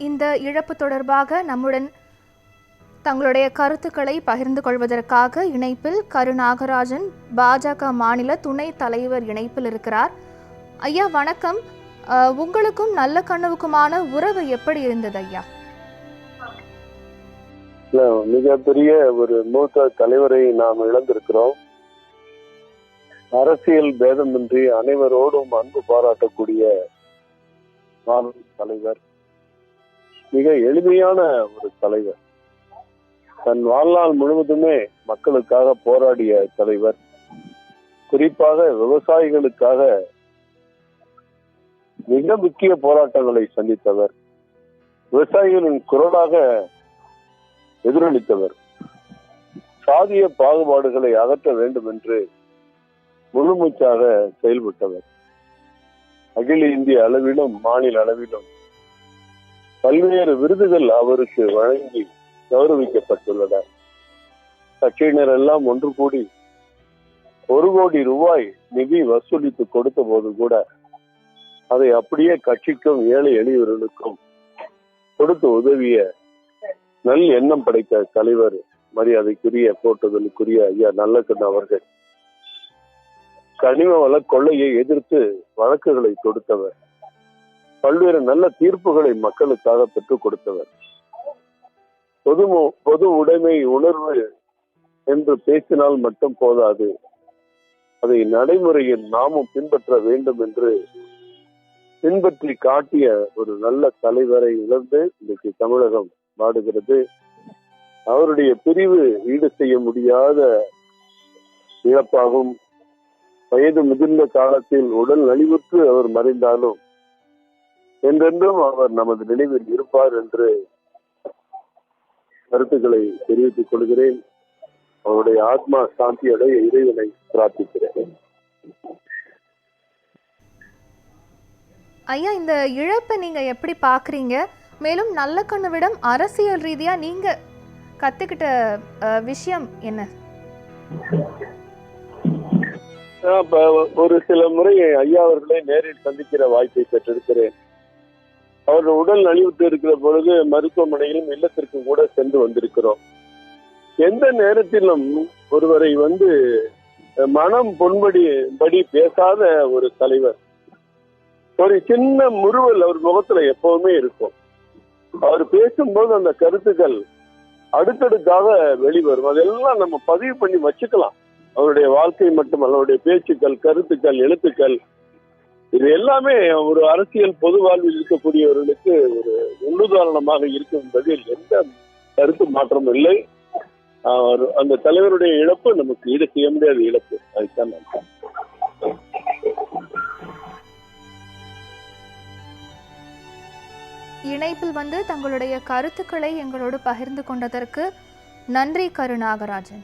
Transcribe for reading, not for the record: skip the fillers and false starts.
இந்த இழப்பு தொடர்பாக நம்முடன் தங்களுடைய கருத்துக்களை பகிர்ந்து கொள்வதற்காக இணைப்பில் கருநாகராஜன், பாஜக மாநில துணைத் தலைவர் இணைப்பில் இருக்கிறார். ஐயா வணக்கம். உங்களுக்கும் நல்ல கண்ணுவுக்குமான உறவு எப்படி இருந்தது ஐயா? மிகப்பெரிய ஒரு மூத்த தலைவரை நாம் இழந்திருக்கிறோம். அரசியல் பேதமின்றி அனைவரோடும் அன்பு பாராட்டக்கூடிய தலைவர், மிக எளிமையான ஒரு தலைவர், தன் வாழ்நாள் முழுவதுமே மக்களுக்காக போராடிய தலைவர், குறிப்பாக விவசாயிகளுக்காக மிக முக்கிய போராட்டங்களை சந்தித்தவர், விவசாயிகளின் குரலாக எதிரொலித்தவர், சாதிய பாகுபாடுகளை அகற்ற வேண்டும் என்று முழுமூச்சாக செயல்பட்டவர், அகில இந்திய அளவிலும் மாநில அளவிலும் பல்வேறு விருதுகள் அவருக்கு வழங்கி கௌரவிக்கப்பட்டுள்ளன. கட்சியினர் எல்லாம் ஒன்று கூடி 1 கோடி ரூபாய் நிதி வசூலித்து கொடுத்த போது கூட அதை அப்படியே கட்சிக்கும் ஏழை எளியவர்களுக்கும் கொடுத்து உதவிய நல் எண்ணம் படைத்த தலைவர், மரியாதைக்குரிய போற்றுதலுக்குரிய ஐயா நல்லக்கண்ணு அவர்கள். கனிம வள கொள்ளையை எதிர்த்து வழக்குகளை தொடுத்தவர், பல்வேறு நல்ல தீர்ப்புகளை மக்களுக்காக பெற்றுக் கொடுத்தவர், பொது உடைமை உணர்வு என்று பேசினால் மட்டும் போதாது, அதை நடைமுறையில் நாமும் பின்பற்ற வேண்டும் என்று பின்பற்றி காட்டிய ஒரு நல்ல தலைவரை இழந்து இன்றைக்கு தமிழகம் வாடுகிறது. அவருடைய பிரிவு ஈடு செய்ய முடியாத இழப்பாகும். வயது முதிர்ந்த காலத்தில் உடல் நலிவுற்று அவர் மறைந்தாலும் என்றென்றும் அவர் நமது நினைவில் இருப்பார் என்று கருத்துக்களை தெரிவித்துக் கொள்கிறேன். அவருடைய ஆத்மா சாந்தி அடைய இறைவனை பிரார்த்திக்கிறேன். ஐயா, இந்த இழப்பை நீங்க எப்படி பாக்குறீங்க? மேலும் நல்லக்கண்ணுவிடம் அரசியல் ரீதியா நீங்க கத்துக்கிட்ட விஷயம் என்ன? ஒரு சில முறை ஐயா அவர்களை நேரில் சந்திக்கிற வாய்ப்பை பெற்றிருக்கிறேன். அவர்கள் உடல் நலிவுற்று இருக்கிற பொழுது மருத்துவமனையிலும் இல்லத்திற்கும் கூட சென்று வந்திருக்கிறோம். எந்த நேரத்திலும் ஒருவரை மனம் பொன்படி பேசாத ஒரு தலைவர். ஒரு சின்ன முறுவல் அவர் முகத்துல எப்பவுமே இருக்கும். அவர் பேசும்போது அந்த கருத்துக்கள் அடுத்தடுக்காக வெளிவரும். அதெல்லாம் நம்ம பதிவு பண்ணி வச்சுக்கலாம். அவருடைய வாழ்க்கை மட்டுமல்ல, அவருடைய பேச்சுக்கள், கருத்துக்கள், எழுத்துக்கள், இது எல்லாமே ஒரு அரசியல் பொது வாழ்வில் இருக்கக்கூடியவர்களுக்கு ஒரு முன்னுதாரணமாக இருக்கும் என்பதில் எந்த கருத்து மாற்றமும் இல்லை. அந்த தலைவருடைய இழப்பு நமக்கு ஈடு செய்ய முடியாத இழப்பு. அதுதான் நான் இணைப்பில் தங்களுடைய கருத்துக்களை எங்களோடு பகிர்ந்து கொண்டதற்கு நன்றி கருநாகராஜன்.